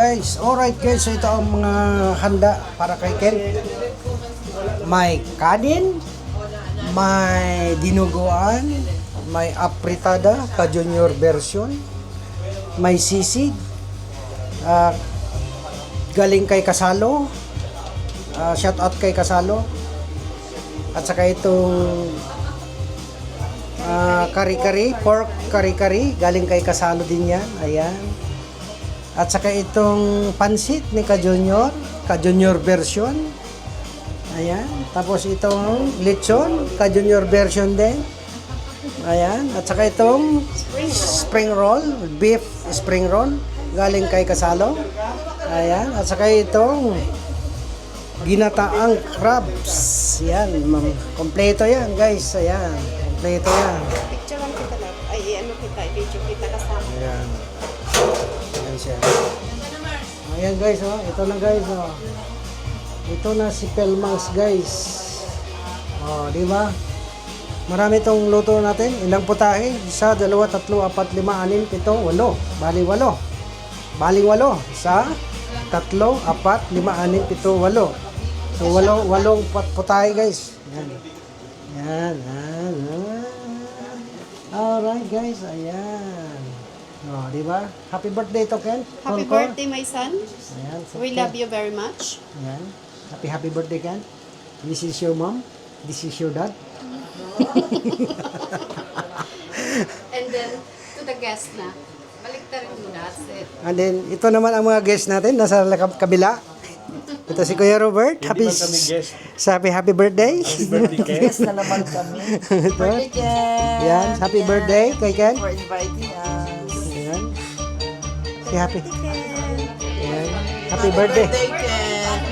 guys. Alright guys, so ito ang mga handa para kay Ken. May kanin, may dinuguan, may apritada, ka-junior version, may sisig, galing kay Kasalo, shout out kay Kasalo, at saka itong kari-kari, pork kari-kari, galing kay Kasalo din yan, ayan. At saka itong pansit ni ka-junior version, ayan. Tapos itong lechon, ka-junior version din, ayan. At saka itong spring roll, beef spring roll, galing kay Kasalo, ayan. At saka itong ginataang crabs, yan, kompleto yan guys, ayan. Kompleto yan. Picture lang kita lang. Ay, ano kita, i-video kita kasama. Ayan. Ayan siya. Ayan guys, oh. Ito na guys, oh. Ito na si Pelmangs guys. Oh, di ba? Marami itong luto natin. Ilang putahe? 1, 2, 3, 4, 5, 6, 7, 8. Bali 8. Bali 8. 1, 2, 3, 4, 5, 6, 7, 8. So 8 putahe guys. Yan. Yan. Alright guys, ayan. Oh, di ba? Happy birthday to Ken. Happy birthday, my son. Ayan. So We love you very much. Ayan. Happy birthday Ken. This is your mom. This is your dad. And then, to the guest na. Baliktarin mo na. That's it. And then, ito naman ang mga guests natin. Nasa kabila. Ito si Kuya Robert. Happy birthday. Happy birthday, Ken. Yes na naman kami. Ito. Birthday, Ken. Yan. Happy birthday kay Ken. For inviting us. Ayan. Si Happy. Ayan. Happy birthday. Ken.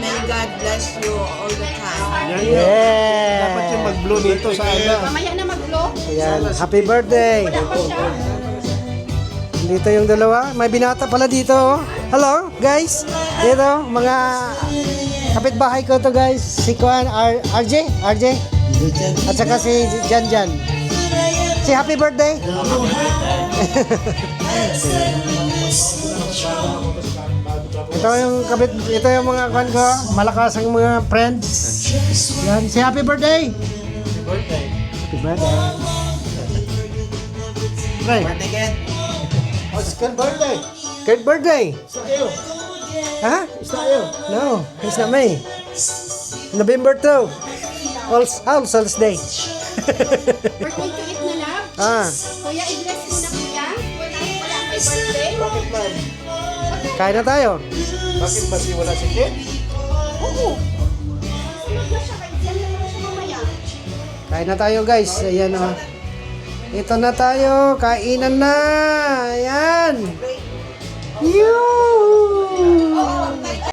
May God bless you all the time. Yeah. Dapat yung mag-blow dito sa ano. Mamaya na mag-vlog. Ayan. Happy birthday. Wala pa siya. Dito yung dalawa. May binata pala dito. Oh. Hello, guys. Dito, mga kapitbahay ko to guys. Si Kuan, RJ. At saka si Jan. Si happy birthday. Ito yung mga kuan ko. Malakas ang mga friends. Yan, si happy birthday. Happy birthday. Right. Birthday, Ken. Oh, it's Ken's birthday. Good birthday. It's not you. Huh? It's not you. No, it's not me. November 2. All Souls Day. Birthday to eat na lang. Kuya, i-bless mo na kuya. Wala may birthday. Bakit man? Kain na tayo. Bakit ba wala si Ken? Oo. Sunod na siya. Kaya na naman siya mamaya. Kain na tayo guys. Ayan o. Ito na tayo. Kainan na. Ayan.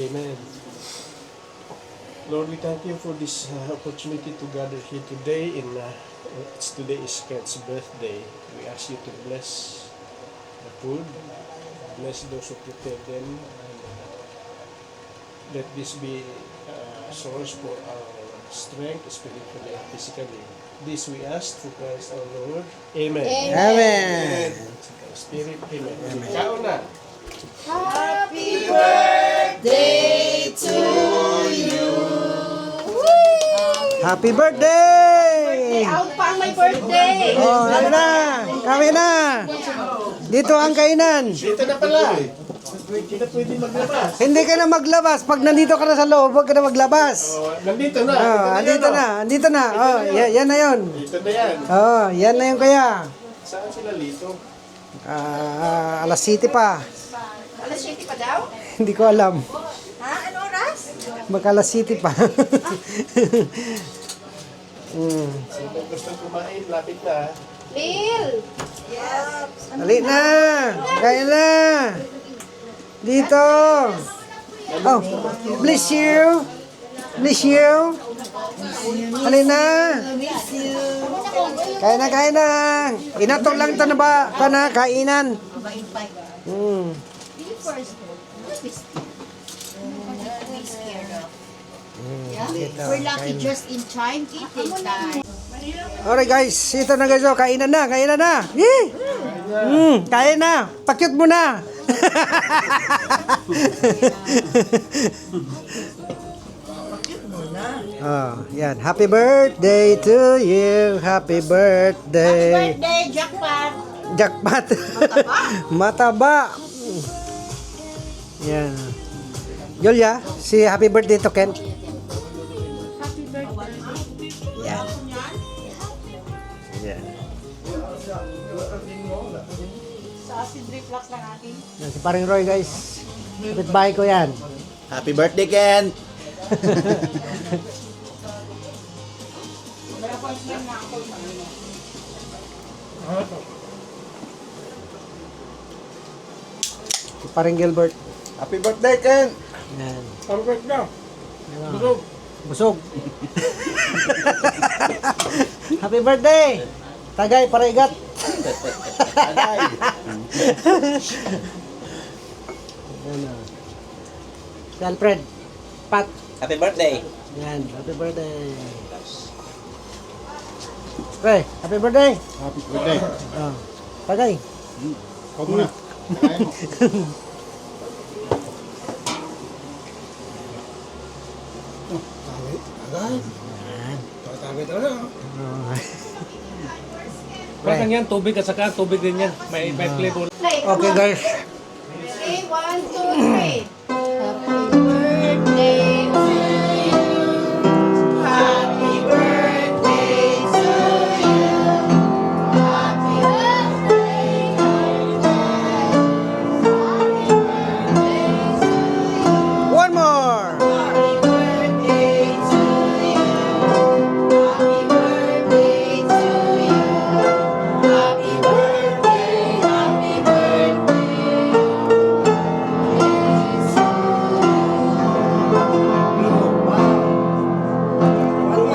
Amen. Lord, we thank you for this opportunity to gather here today. Today is Ken's birthday. We ask you to bless the food, bless those who prepare them, and let this be a source for our strength, spiritually and physically. This we ask through Christ our Lord. Amen. Amen. Spirit, amen. Kao na. Happy birthday to you. Happy birthday. Out pa ang may birthday. Oh, ano na? Kami na. Dito ang kainan. Dito na pala. Hindi na pwede maglabas. Hindi ka na maglabas. Pag nandito ka na sa loob, huwag ka na maglabas. Oh, nandito na. Oh, andito na. Oh, yan na yun. Dito na yan. Oh, yan na yun kaya. Saan sila lito? Alas 7 pa. Alas 7 pa daw? Hindi ko alam. Ha? Ano oras? Baka alas 7 pa. So, kung gusto kumain, lapit na. Lil! Dali na. Kaya na. Dito. Oh, bless you. Bless you. Dali na. Kaya na. Inatong lang ito na ba? Kainan. We're lucky just in time eating time. Alright guys, ito na guys, oh, kainan na. Yee! Kain na. Pakyut mo na. Oh, yan. Happy birthday to you. Happy birthday. Birthday, jackpot! Jackpot. Mataba. Yan. Julia, si happy birthday to Ken. Happy birthday. Yan. Yan. Sa acid reflux lang akin. Yan, si paring Roy, guys. Kapitbahay ko yan. Happy birthday, Ken! Si paring Gilbert. Happy birthday, Ken! Yan. Perfect na. Busog. Busog. Happy birthday! Tagay, parigat. Agay! Yan o. Si Alfred. Pat. Happy birthday! Yan. Happy birthday. Pre, happy birthday. Happy birthday! Oh. Tagay. Huwag mo na. Agay! Tagay talaga. Oh. Parang yan, tubig at saka tubig din yan. May flavor. Play, come Okay on. guys. Okay, 1, 2, 3. Happy birthday to you. Happy birthday to you. Happy birthday, Happy birthday to you. One more. Happy birthday to you. Happy birthday to you. Happy birthday, happy birthday.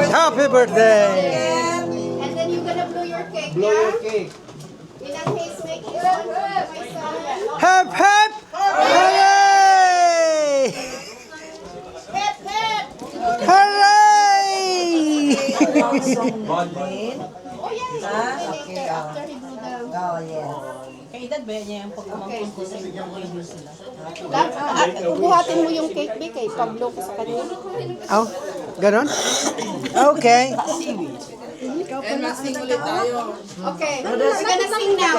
Happy birthday. And then you're gonna blow your cake, yeah? cake. In that case, make it one for my son. Hep hep. Hooray! Hip, hip! Hooray! Oh, yeah. Okay, after he blew the... Oh, yes. Kaya edad ba niya yung pag-umangkong ko sa inyo sila? Buhatin mo yung cake, Vic, eh. Pag-blow ko sa kanya. Oh, ganon? Okay. And mag-sing ulit tayo. Okay, we're gonna sing now.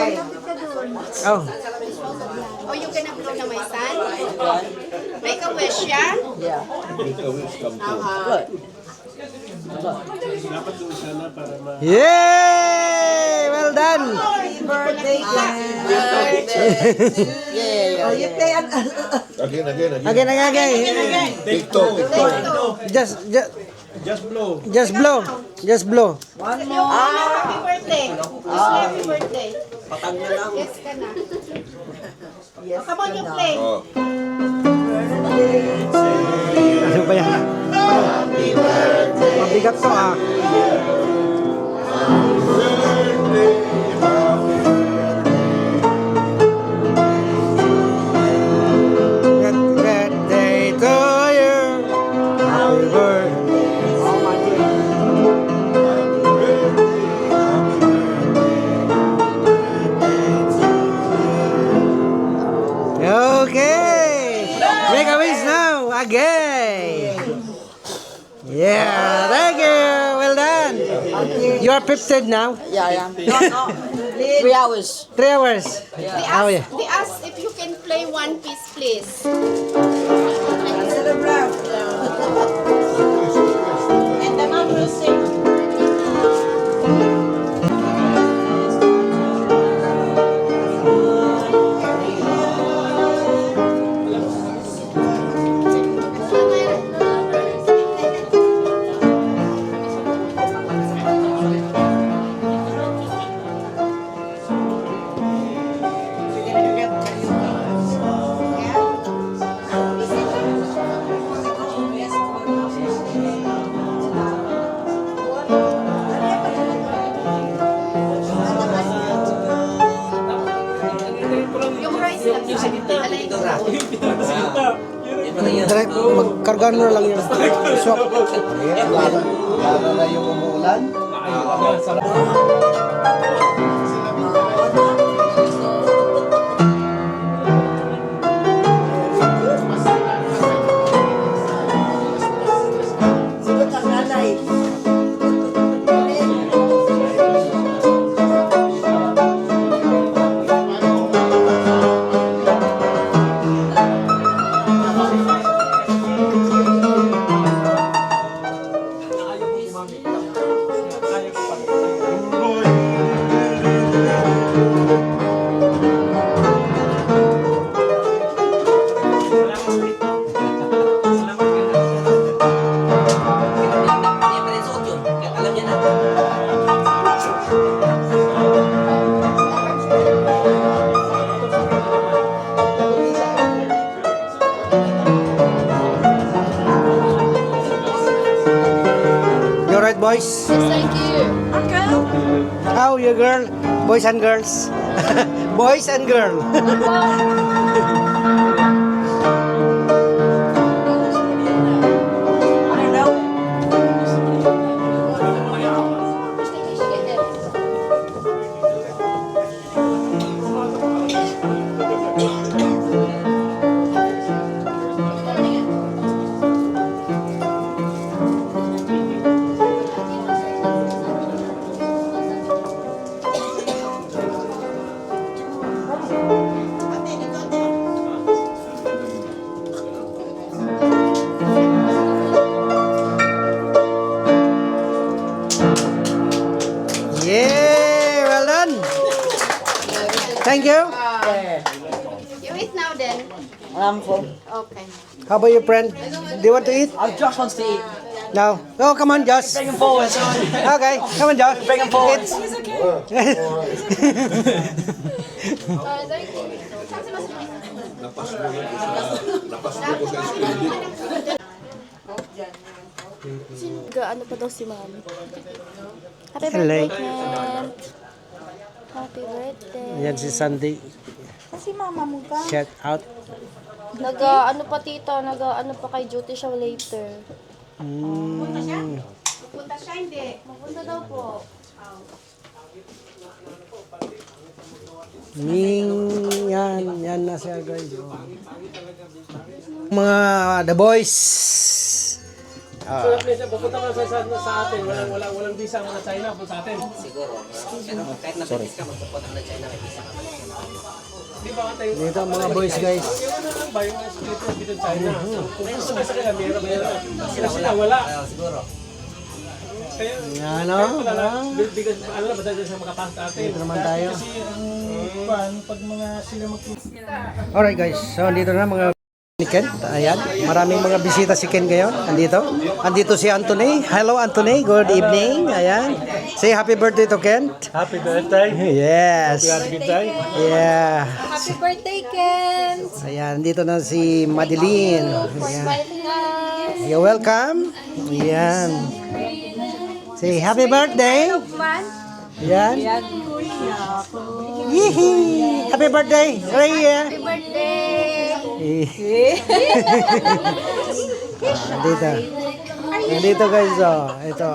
Oh. Oh, you gonna blow na my son? Make a wish, yeah? Yeah. Dapat doon sana para ma... Yay! Well done. Happy birthday, Ken! Yeah. Oh, you play an... Again, again, again. Again, again. TikTok, TikTok. Just blow. Just blow. Just blow. One more. Happy birthday. Wish me happy birthday. Yes ka na. Yes, Come on, you play. Oh. Ano ba yan? Mabigat to ah. Happy birthday to you. Happy birthday. Oh, my dear. Okay. Make a wish now. Again. Yeah. Thank you. Well done. You are 15 now. Yeah. No. 3 hours. 3 hours. Oh, yeah. They ask if you can play one piece, please. And the mom will sing. Yung rice lang. Alay ko. Try, magkargaan mo na lang yun. Swap. Lalo na yung umuulan. boys? Thank you. How you girl? Boys and girls? Boys and girl. Yeah, well done. Thank you. You eat now then. I'm full. Okay. How about your friend? Do you want to eat? Josh wants to eat. No. Oh, come on, Josh. Bring him forward. Okay, come on, Josh. Bring him forward. Ano pa daw si Mami? Happy Hello. birthday, Kent! Happy birthday! Yan si Sandy. Kasi mama mo ka? Shout out. Ano pa tito, ano pa kay duty siya later. Punta siya, hindi. Mapunta daw po. Yan na siya guys. Mga the boys. Pupunta ka sa atin. Walang visa mo na China po sa atin. Dito ang mga boys guys. Ano ba yung split dito sa China? Kung gusto na sa kanila, meron. Sila wala. Kaya, Yan o. because ano na, basta sa makapasok sa atin. Dito naman tayo. Kasi ang pag mga sila Alright guys. So dito na mga ni Ken. Ayan. Maraming mga bisita si Ken ngayon. Andito si Anthony. Hello Anthony. Good evening. Ayan. Say happy birthday to Kent. happy birthday. Yes. You had a good day. Yeah. Happy birthday, Kent! Ayan. Dito na si Madeline. Ayan. You're welcome. Ayan. Say happy birthday. Ayan. Yee! Happy birthday. Rhea. Happy birthday! Dito guys, oh. Ito.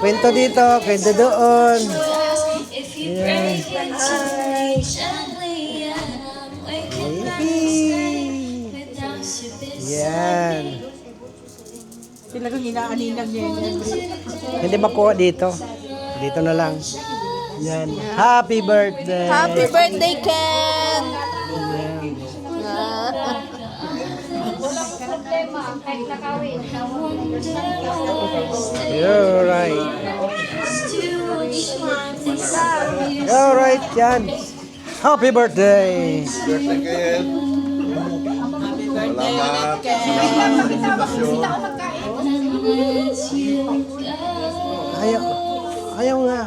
Kwento dito, kwento doon. Yan. Yan. Talagang inaaninag niya yan. Hindi makuha dito. Dito na lang. Yan. Happy birthday. Happy birthday, Kent! You're right. You're right, yan. Happy birthday. Birthday kayo. Salamat. Salamat sa invitasyon. Ayaw nga.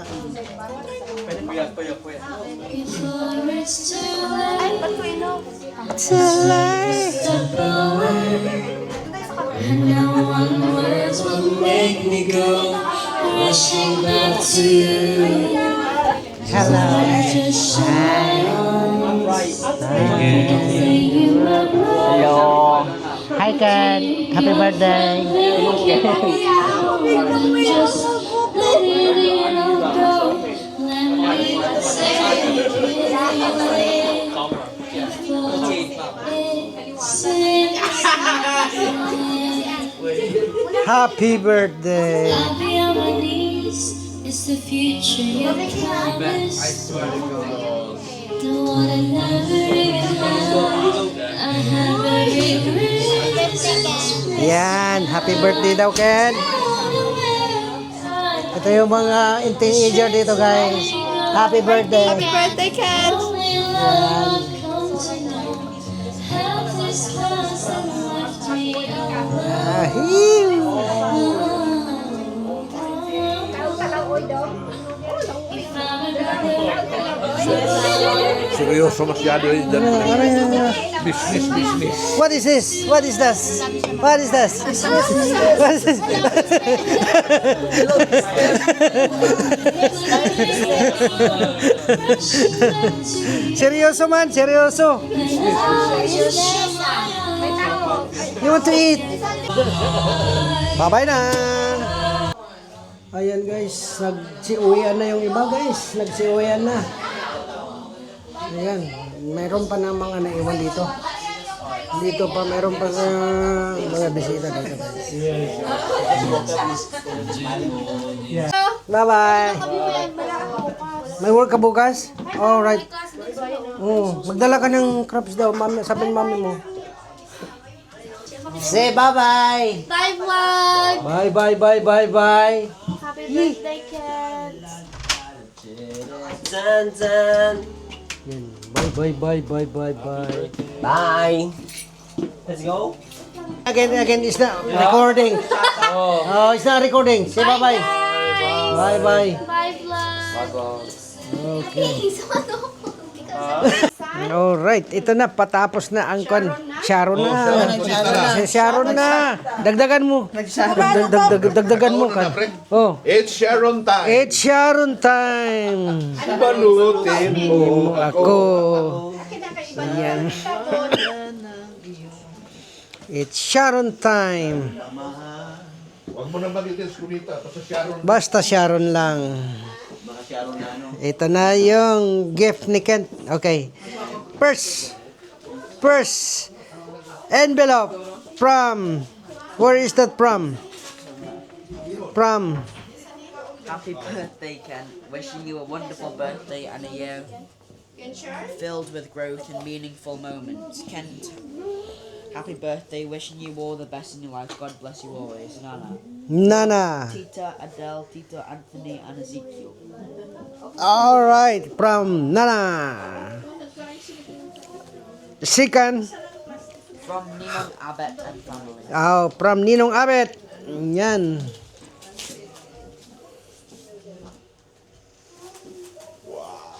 No one words will make me go rushing back to you. Hello. Just shine on. Hello. Hi, Ken. Happy birthday. Just let it all go. Let me say Happy birthday. I'll be on my knees. It's the future you promised. The one I never even loved. I haven't regret. Yan. Happy birthday daw, Ken. Ito yung mga teenager dito, guys. Happy birthday. Happy birthday, Kent! Ahiw. Seryoso masyado yun dyan. Business. What is this? What is this? What is this? What is this? Seryoso man, seryoso. You want to eat? Bye-bye na. Ayan guys, nagsiuwian na yung iba guys. Nagsiuwian na. Ayan, meron pa na mga naiwan dito. Dito pa, meron pa sa mga bisita dito guys. Bye-bye. May work ka bukas? Alright. Magdala ka ng crabs daw, mami. Sabi ng mami mo. Say bye-bye. Bye, vlog! Bye-bye. Happy birthday, Ken! Yan. Bye. Bye. Let's go. Again, it's not recording. Oh, it's not recording. Say bye-bye. Bye-bye. Bye, vlog! Okay. Alright, ito na, patapos na ang Sharon na. Sharon na. Dagdagan mo. Dagdagan mo. Oh. It's Sharon time. It's Sharon time. Balutin mo Ako. Ayan. It's Sharon time. Huwag mo na magitin skunita. Basta Sharon. Basta Sharon lang. Ito na yung gift ni Kent. Okay. First envelope from, where is that from? From Happy birthday, Ken. Wishing you a wonderful birthday and a year filled with growth and meaningful moments. Kent, happy birthday. Wishing you all the best in your life. God bless you always. Nana. Tita Adele, Tita Anthony, and Ezekiel. All right, from Nana. Second, From Ninong Abet and family. from Ninong Abet. Yan.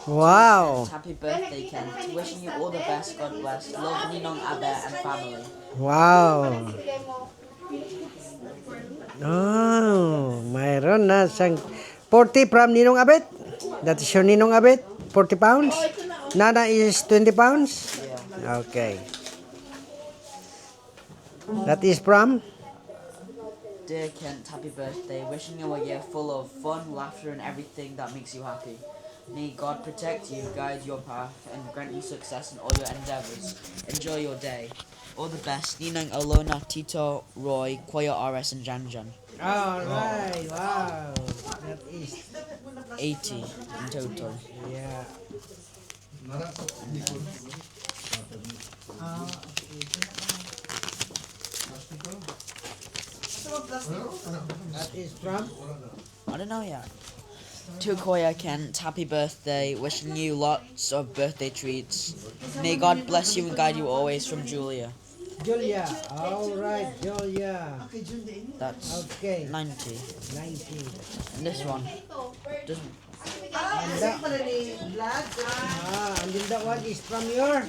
Wow. Happy birthday, Ken. Wishing you all the best. God bless. Love, Ninong Abet and family. Wow. Oh, mayroon na siyang 40 from Ninong Abet. That is your Ninong Abet. 40 pounds. Nana is 20 pounds. Okay. That is from? Dear Kent, happy birthday. Wishing you a year full of fun, laughter, and everything that makes you happy. May God protect you, guide your path, and grant you success in all your endeavors. Enjoy your day. All the best. Ninang Alona, Tito, Roy, Koya RS, and Janjan. All right. Wow. That is 80 in total. yeah. That is from? I don't know yet. To Koya Kent, happy birthday. Wishing you lots of birthday treats. May God bless you and guide you always from Julia. Julia. All right, Julia. That's Okay. 90. 90. And this one doesn't. And that one is from your?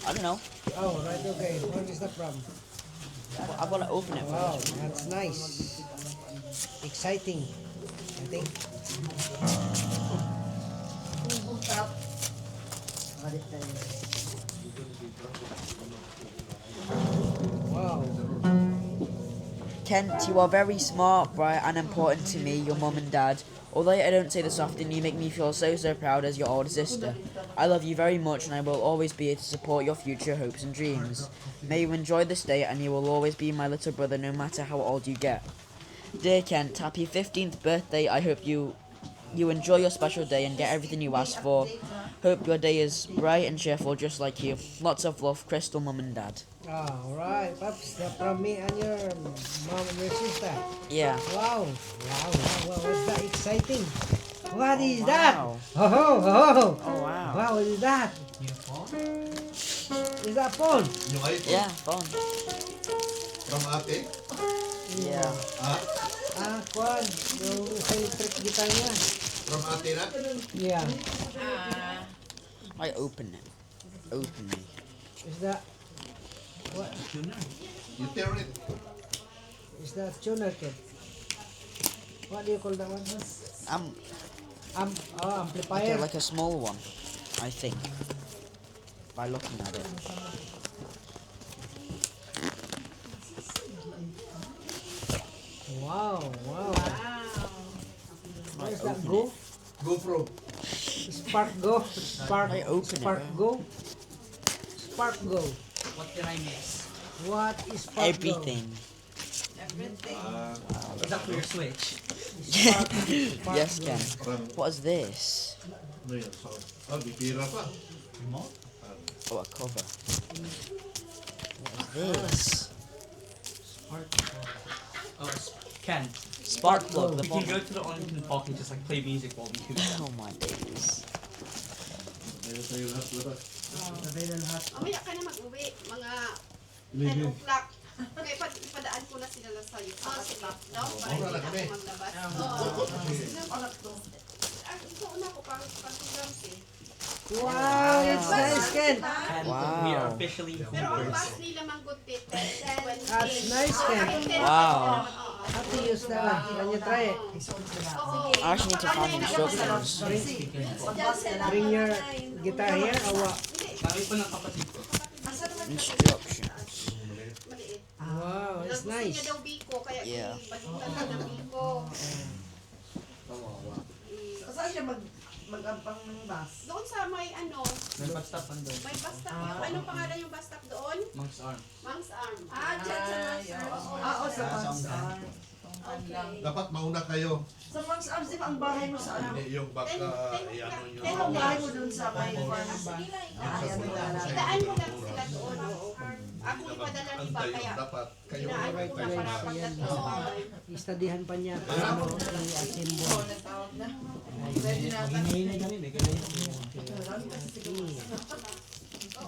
I don't know. Oh, right, okay. Where is that from? I've got to open it Wow, first. that's nice. Exciting, I think. Wow. Kent, you are very smart, bright, and important to me, your mum and dad. Although I don't say this often, you make me feel so proud as your older sister. I love you very much, and I will always be here to support your future hopes and dreams. May you enjoy this day, and you will always be my little brother no matter how old you get. Dear Kent, happy 15th birthday. I hope you enjoy your special day and get everything you ask for. Hope your day is bright and cheerful just like you. Lots of love, Crystal, mum and dad. All right, Pops, that's from me and your mom and your sister. Yeah. Wow. What's that exciting? What is that? Wow. Oh, Oh, wow. wow, what is that? Is that phone? Yung iPhone Yeah, fun. from ate. Yeah. Kwan, yung electric guitar niya. From ate na. Yeah. I open it. Open me. Is that what? You tear it. Is that tuner kit? What do you call that one? Okay, Amplifier. like a small one, I think. By looking at it. Wow. What is that? open Go? GoPro. Spark Go. Spark. I open it, Spark bro. Go. Spark Go. What did I miss? What is Spark Everything. Is that for your Switch? Go? Yes, Ken. Parang, What is this? ano yun? Sound. Bipira pa. Remote? Oh, a cover. What is this? Oh, Ken. Spark plug. The You can bottom. go to the on and talk and just like play music while we cook. Oh my days. Ayun sa'yo lahat labas. Mamaya ka na mag-uwi. Mga 10 o'clock. Okay, ipadaan ko na sila sa iyo. Sa stop, no? Para hindi na ako maglabas. Ito una ko pang programs eh. Wow, it's nice, Ken. And Wow. we are officially Pero ang hoopers. bus nila manggutit. That's nice, Ken. Wow. How to use that one? Can you try it? I actually need to find instructions. Bring your guitar here. Awa. Sabi pa ng kapatid ko. Instructions. Maliit. Wow, it's Gusto niya nice. daw biko, kaya Yeah. ibalitan na ng biko. Saan siya mag-ampang ng bus? Doon sa may ano, May pag-stop doon. may bus stop yung, anong pangalan yung bus stop doon? Monk's Arm. Mang's Arm. Dyan sa Mang's Arm. Sa Mang's Arm. Okay. Dapat mauna kayo. Sa Mang's Arm, di ba ang bahay mo sa ano? Hindi yung baka, i-ano nyo. Eh, ang bahay mo dun sa may farm. Idaan mo lang sila doon. Ako ipadala ni Bob, kaya Dapat kayo inaan right ko na time. para pagdating sa bahay. Studyhan pa niya paano i-assemble.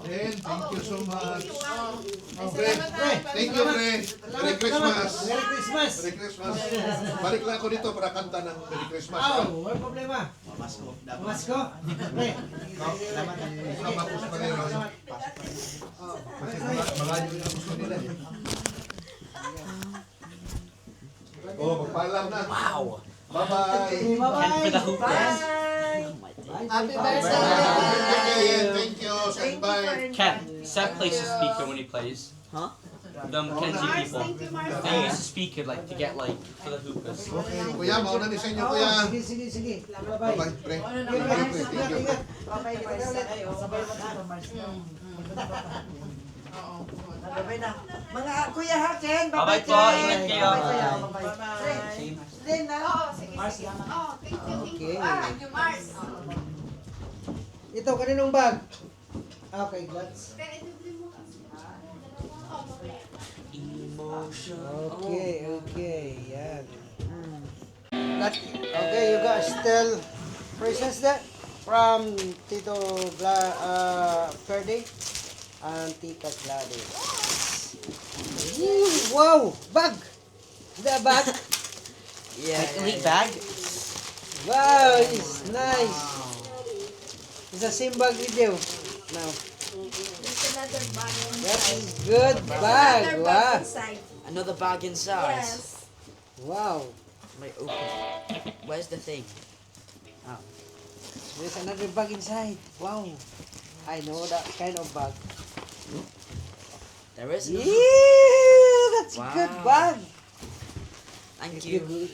Then, thank you so much. Thank Pre, thank you, Pre. Merry Christmas. Merry Christmas! Merry Christmas. Balik lang ako dito para kanta ng Merry Christmas. Oh, walang problema. Pamasko. Pre. Sama po sa kanila. Kasi malayo yung gusto nila. Oh, magpaalam na. Wow! Bye-bye. And for the hoopers. Happy Thank you. Say bye. Ken, Seth plays the speaker when he plays. Huh? Them Kenzie Mars, people. thank you, Mars. They use the speaker like to get like for the hoopers. Kuya, mauna ni sa inyo, kuya. Sige. Bye-bye. Bye-bye, Pre. Ingat, Thank you, Pre. Thank you. ingat. Sabay mo na, Mars. Sabay na. Mga Kuya Haken, Bye-bye bye-bye po, ingat kayo. Bye-bye. Din na. Oh, sige. Oh, thank you. Okay. Thank you, Mars. Ito, kaninong bag? Okay, gloves. Pero i-double mo kasi. Oh, mamaya. Okay, yan. Okay, you guys still presents that from Tito Ferdy and Tita Gladys. Wow, bag! The bag? Yeah. Elite bag? Wow, it's nice. It's the same bag video. Now, that is good bag. Wow. Another bag inside. Wow. Wait, open. Where's the thing? Oh. There's another bag inside. Wow. I know that kind of bag. There is. another- Yeah, that's Wow. good bag. Thank If you you.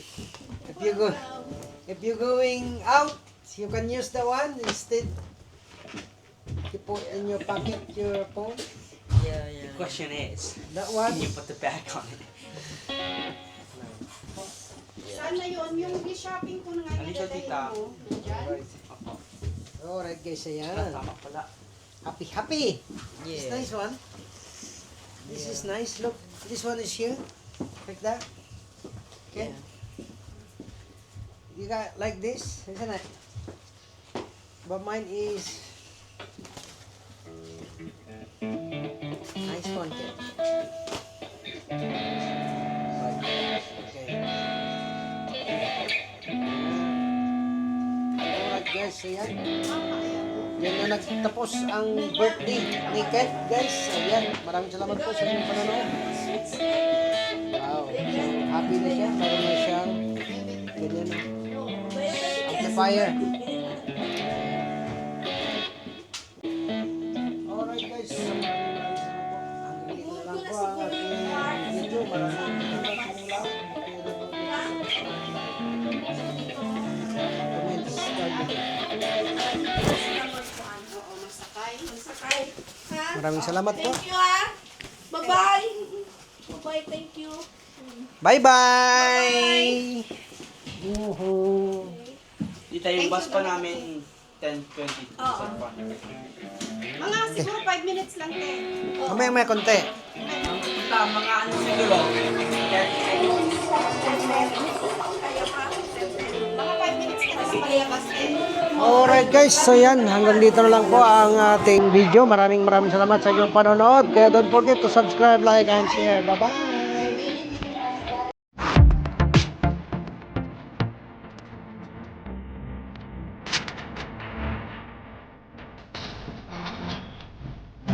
if you're going out, you can use the one instead. You put in your pocket your phone. Yeah. The question is, That one. can you put the bag on it? Saan na yun? Yung shopping ko na nga Halika, tita. mo. Diyan? Alright guys, ayan. Tama pala. Happy. It's Yeah. nice one. This is nice. Look, this one is here. Like that. Okay. Yeah. You got like this, isn't it? But mine is nice one, kid. Okay. Alright guys, ayan. Mama, ayan. Yan na nagtapos ang birthday ni Kent, guys. Ayan, maraming salamat po sa inyong panonood. Wow, happy na siya. Meron na siyang ganyan, amplifier. Alright guys, maraming salamat po. Hanggang dito na lang po ang ating video. Maraming salamat po mula. Comments, Oo, masakay. Ha? maraming salamat po. Thank you, ah. Bye-bye. Bye-bye, thank you. Bye-bye! Woohoo! Dito yung bus pa namin 10:20. Mga siguro 5 minutes lang, te. Mamaya konti. Mga ano siguro. Mga 5 minutes ka na sa palabas, te. Alright guys, so yan, hanggang dito na lang po ang ating video. Maraming salamat sa inyong panonood. Kaya don't forget to subscribe, like, and share. Bye-bye!